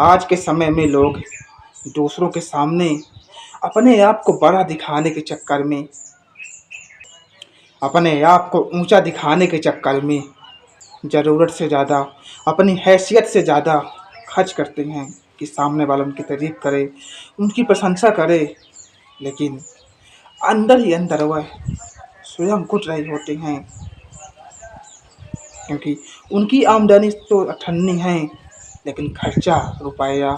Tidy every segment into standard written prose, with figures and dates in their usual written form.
आज के समय में लोग दूसरों के सामने अपने आप को बड़ा दिखाने के चक्कर में, अपने आप को ऊंचा दिखाने के चक्कर में ज़रूरत से ज़्यादा, अपनी हैसियत से ज़्यादा खर्च करते हैं कि सामने वाला उनकी तारीफ करे, उनकी प्रशंसा करे। लेकिन अंदर ही अंदर वह स्वयं घुट रहे होते हैं, क्योंकि उनकी आमदनी तो अठन्नी है, लेकिन खर्चा रुपया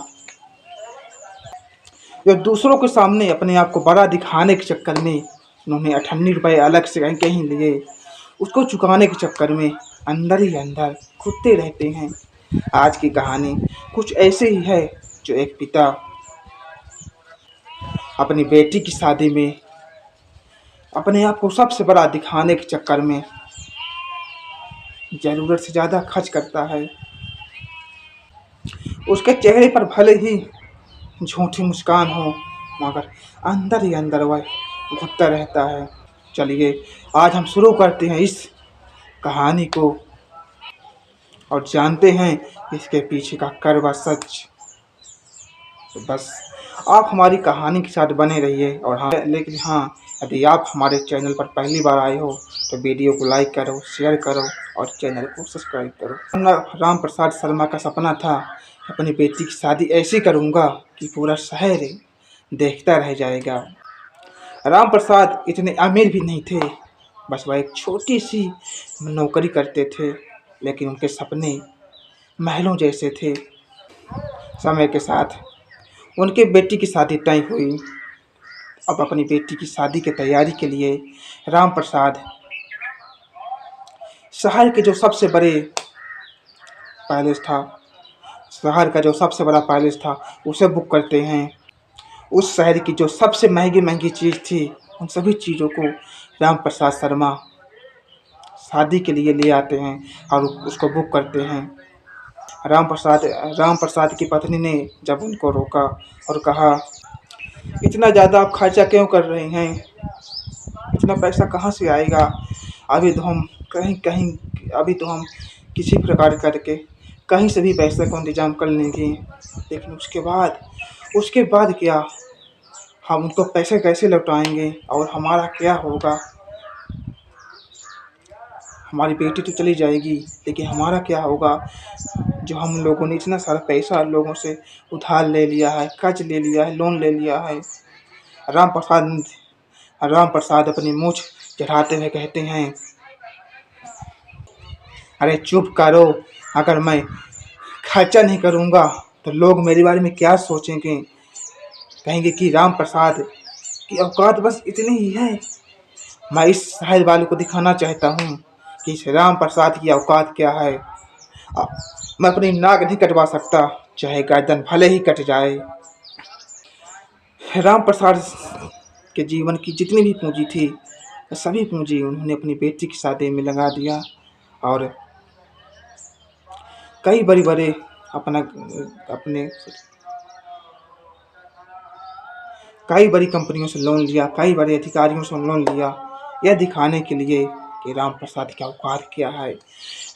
जो दूसरों के सामने अपने आप को बड़ा दिखाने के चक्कर में उन्होंने अठन्नी रुपये अलग से कहीं कहीं लिए, उसको चुकाने के चक्कर में अंदर ही अंदर घुटते रहते हैं। आज की कहानी कुछ ऐसे ही है, जो एक पिता अपनी बेटी की शादी में अपने आप को सबसे बड़ा दिखाने के चक्कर में ज़रूरत से ज़्यादा खर्च करता है। उसके चेहरे पर भले ही झूठी मुस्कान हो, मगर अंदर ही अंदर वह घुटता रहता है। चलिए आज हम शुरू करते हैं इस कहानी को और जानते हैं इसके पीछे का कड़वा सच। तो बस आप हमारी कहानी के साथ बने रहिए। और हाँ, लेकिन हाँ, यदि आप हमारे चैनल पर पहली बार आए हो तो वीडियो को लाइक करो, शेयर करो और चैनल को सब्सक्राइब करो। राम प्रसाद शर्मा का सपना था, अपनी बेटी की शादी ऐसी करूँगा कि पूरा शहर देखता रह जाएगा। राम प्रसाद इतने अमीर भी नहीं थे, बस वह एक छोटी सी नौकरी करते थे, लेकिन उनके सपने महलों जैसे थे। समय के साथ उनके बेटी की शादी तय हुई। अब अपनी बेटी की शादी की तैयारी के लिए राम प्रसाद शहर के जो सबसे बड़े पैलेस था शहर का जो सबसे बड़ा पैलेस था उसे बुक करते हैं। उस शहर की जो सबसे महंगी महंगी चीज़ थी, उन सभी चीज़ों को राम प्रसाद शर्मा शादी के लिए ले आते हैं और उसको बुक करते हैं। राम प्रसाद की पत्नी ने जब उनको रोका और कहा, इतना ज़्यादा आप खर्चा क्यों कर रहे हैं, इतना पैसा कहाँ से आएगा, अभी तो हम किसी प्रकार करके कहीं से भी पैसे को इंतजाम कर लेंगे। लेकिन उसके बाद क्या, हम उनको पैसे कैसे लौटाएंगे और हमारा क्या होगा। हमारी बेटी तो चली जाएगी, लेकिन हमारा क्या होगा, जो हम लोगों ने इतना सारा पैसा लोगों से उधार ले लिया है, कर्ज ले लिया है, लोन ले लिया है। राम प्रसाद अपनी मूंछ चढ़ाते हुए कहते हैं, अरे चुप करो, अगर मैं खर्चा नहीं करूँगा तो लोग मेरे बारे में क्या सोचेंगे। कहेंगे कि राम प्रसाद की औकात बस इतनी ही है। मैं इस शहर वालों को दिखाना चाहता हूँ कि इस राम प्रसाद की औकात क्या है। मैं अपनी नाक नहीं कटवा सकता, चाहे गर्दन भले ही कट जाए। राम प्रसाद के जीवन की जितनी भी पूंजी थी, सभी पूंजी उन्होंने अपनी बेटी की शादी में लगा दिया और कई बड़ी कंपनियों से लोन लिया, कई बड़े अधिकारियों से लोन लिया, यह दिखाने के लिए कि राम प्रसाद की औकात क्या है,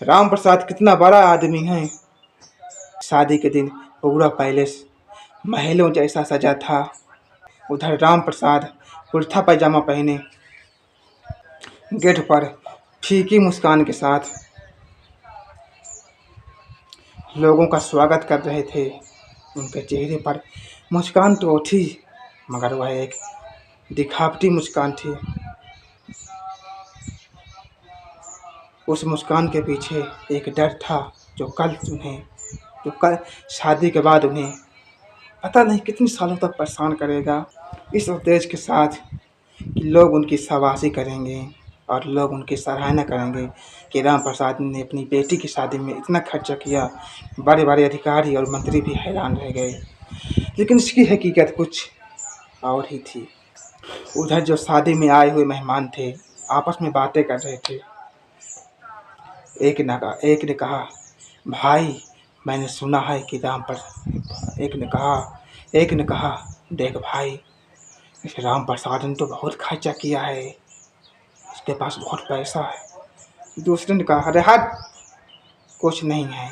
राम प्रसाद कितना बड़ा आदमी है। शादी के दिन पूरा पैलेस महलों जैसा सजा था। उधर राम प्रसाद कुर्ता पैजामा पहने गेट पर फीकी मुस्कान के साथ लोगों का स्वागत कर रहे थे। उनके चेहरे पर मुस्कान तो थी, मगर वह एक दिखावटी मुस्कान थी। उस मुस्कान के पीछे एक डर था, जो कल शादी के बाद उन्हें पता नहीं कितने सालों तक परेशान करेगा। इस उद्देश्य के साथ कि लोग उनकी शाबाशी करेंगे और लोग उनकी सराहना करेंगे कि राम प्रसाद ने अपनी बेटी की शादी में इतना खर्चा किया। बड़े बड़े अधिकारी और मंत्री भी हैरान रह गए, लेकिन इसकी हकीकत कुछ और ही थी। उधर जो शादी में आए हुए मेहमान थे, आपस में बातें कर रहे थे। एक ने कहा, भाई मैंने सुना है कि एक ने कहा, देख भाई, इस राम प्रसाद ने तो बहुत खर्चा किया है, उसके पास बहुत पैसा है। दूसरे ने कहा, अरे हट, कुछ नहीं है,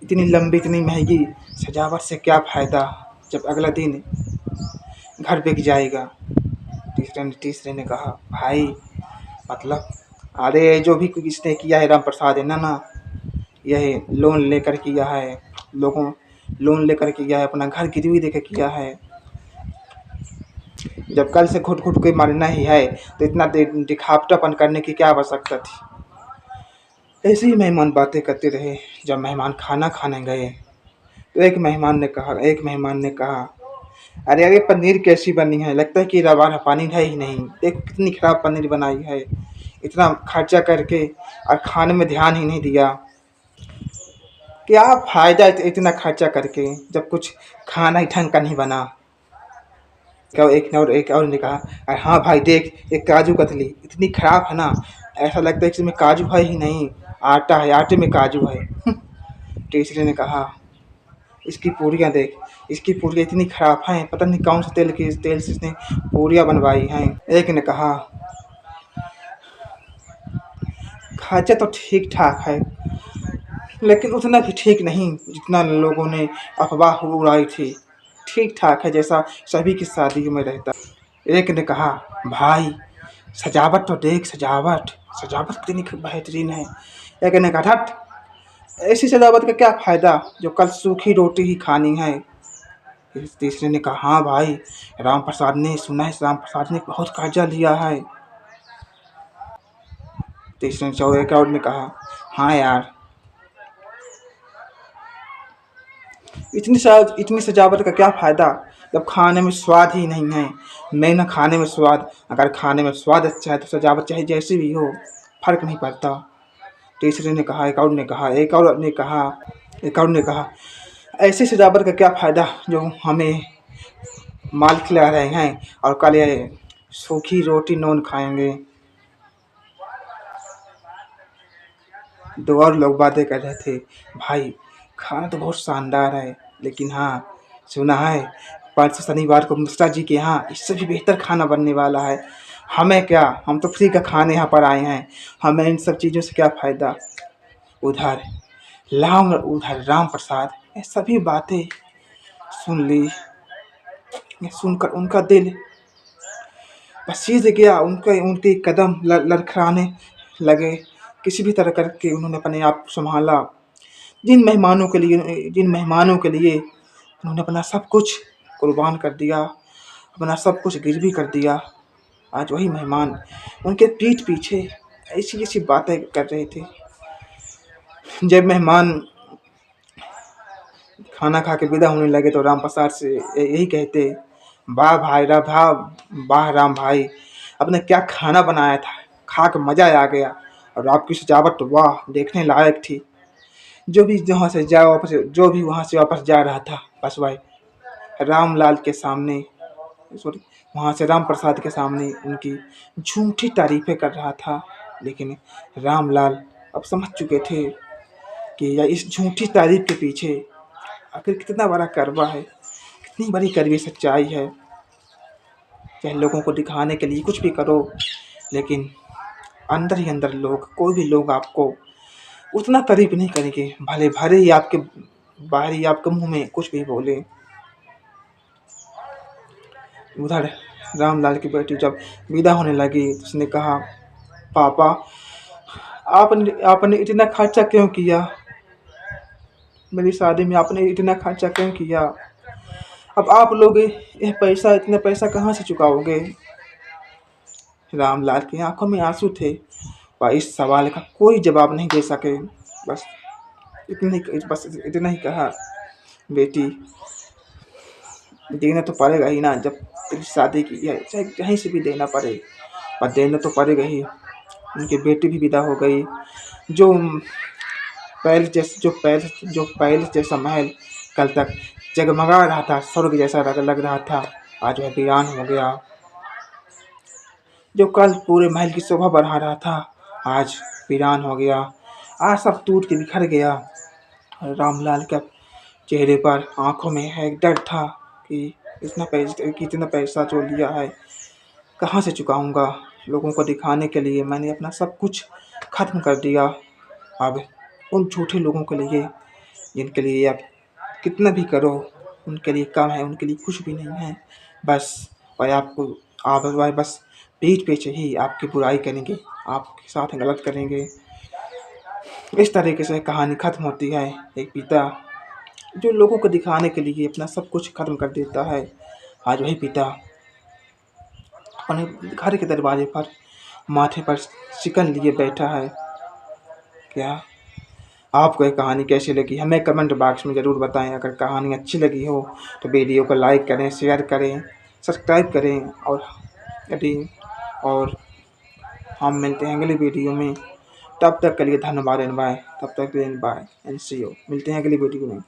इतनी लंबी इतनी महंगी सजावट से क्या फ़ायदा जब अगला दिन घर बिक जाएगा। तीसरे ने कहा भाई मतलब अरे जो भी इसने किया है राम प्रसाद है ना यही लोन लेकर किया है, लोगों लोन लेकर किया है, अपना घर गिरवी देकर किया है। जब कल से घुट घुट के मरना ही है तो इतना दिखावटापन करने की क्या आवश्यकता थी। ऐसे ही मेहमान बातें करते रहे। जब मेहमान खाना खाने गए तो एक मेहमान ने कहा अरे अरे पनीर कैसी बनी है, लगता है कि रवा पानी है ही नहीं, देखो कितनी खराब पनीर बनाई है, इतना खर्चा करके और खाने में ध्यान ही नहीं दिया। क्या फ़ायदा इतना खर्चा करके जब कुछ खाना ही ढंग का नहीं बना। एक और ने कहा अरे हाँ भाई देख ये काजू कतली इतनी खराब है ना, ऐसा लगता है कि इसमें काजू है ही नहीं, आटा है, आटे में काजू है। तीसरे ने कहा इसकी पूरियाँ देख, इसकी पूरियाँ इतनी खराब हैं, पता नहीं कौन से तेल से इसने पूरियाँ बनवाई हैं। एक ने कहा खर्चा तो ठीक ठाक है लेकिन उतना भी ठीक नहीं जितना लोगों ने अफवाह उड़ाई थी, ठीक ठाक है जैसा सभी की शादियों में रहता। एक ने कहा भाई सजावट तो देख, सजावट सजावट कितनी बेहतरीन है। एक ने कहा हट, ऐसी सजावट का क्या फ़ायदा जो कल सूखी रोटी ही खानी है। तीसरे ने कहा हाँ भाई राम प्रसाद ने सुना है, राम प्रसाद ने बहुत कर्जा लिया है। तीसरे एक और ने कहा हाँ यार इतनी सजावट का क्या फ़ायदा जब खाने में स्वाद ही नहीं है। मैं ना खाने में स्वाद, अगर खाने में स्वाद अच्छा है तो सजावट चाहे जैसी भी हो फ़र्क नहीं पड़ता। तीसरे ने कहा एक और ने कहा ऐसी सजावट का क्या फ़ायदा जो हमें माल खिला रहे हैं और कल ये सूखी रोटी नॉन खाएंगे। दो और लोग बातें कर रहे थे भाई खाना तो बहुत शानदार है लेकिन हाँ सुना है परसों शनिवार को मिश्रा जी के यहाँ इससे भी बेहतर खाना बनने वाला है। हमें क्या, हम तो फ्री का खाने यहाँ पर आए हैं, हमें इन सब चीज़ों से क्या फ़ायदा। उधर राम प्रसाद ये सभी बातें सुन ली। सुनकर उनका दिल पसीज गया, उनके कदम लड़खड़ाने लगे। किसी भी तरह करके उन्होंने अपने आप को संभाला। जिन मेहमानों के लिए उन्होंने अपना सब कुछ कुर्बान कर दिया, अपना सब कुछ गिरवी कर दिया, आज वही मेहमान उनके पीठ पीछे ऐसी ऐसी बातें कर रहे थे। जब मेहमान खाना खा के विदा होने लगे तो राम प्रसाद से यही कहते वाह भाई वाह राम भाई, आपने क्या खाना बनाया था, खा के मज़ा आ गया और आपकी सजावट वाह देखने लायक थी। जो भी वहाँ से वापस जा रहा था बस भाई रामलाल के सामने वहाँ से राम प्रसाद के सामने उनकी झूठी तारीफ़ें कर रहा था। लेकिन रामलाल अब समझ चुके थे कि या इस झूठी तारीफ़ के पीछे आखिर कितना बड़ा कड़वा है, कितनी बड़ी कड़वी सच्चाई है। चाहे लोगों को दिखाने के लिए कुछ भी करो लेकिन अंदर ही अंदर कोई भी लोग आपको उतना तारीफ नहीं करेंगे, भले ही आपके बाहर ही आपके मुंह में कुछ भी बोले। उधर रामलाल की बेटी जब विदा होने लगी तो उसने कहा पापा आपने इतना खर्चा क्यों किया, मेरी शादी में आपने इतना खर्चा क्यों किया, अब आप लोग इतना पैसा कहाँ से चुकाओगे। रामलाल की आंखों में आंसू थे वह इस सवाल का कोई जवाब नहीं दे सके। बस इतना ही कहा बेटी देना तो पड़ेगा ही ना, जब तेरी शादी की है चाहे कहीं से भी देना पड़े पर देना तो पड़ेगा ही। उनकी बेटी भी विदा हो गई। जो पैलेस जैसा महल कल तक जगमगा रहा था, स्वर्ग जैसा लग रहा था, आज वह वीरान हो गया। जो कल पूरे महल की शोभा बढ़ा रहा था आज वीरान हो गया, आज सब टूट के बिखर गया। रामलाल के चेहरे पर आंखों में एक डर था कि इतना पैसा जो लिया है कहाँ से चुकाऊंगा। लोगों को दिखाने के लिए मैंने अपना सब कुछ खत्म कर दिया, अब उन झूठे लोगों के लिए जिनके लिए आप कितना भी करो उनके लिए कम है, उनके लिए कुछ भी नहीं है। बस वह आपको आप वह बस पीठ पीछे ही आपकी बुराई करेंगे, आपके साथ गलत करेंगे। इस तरीके से कहानी ख़त्म होती है। एक पिता जो लोगों को दिखाने के लिए अपना सब कुछ ख़त्म कर देता है, आज वही पिता अपने घर के दरवाजे पर माथे पर शिकन लिए बैठा है। क्या आपको ये कहानी कैसी लगी हमें कमेंट बॉक्स में ज़रूर बताएं। अगर कहानी अच्छी लगी हो तो वीडियो को लाइक करें, शेयर करें, सब्सक्राइब करें। यदि और हम मिलते हैं अगली वीडियो में। तब तक के लिए धन्यवाद एंड बाय। तब तक के लिए बाय एंड सी यू। मिलते हैं अगली वीडियो में।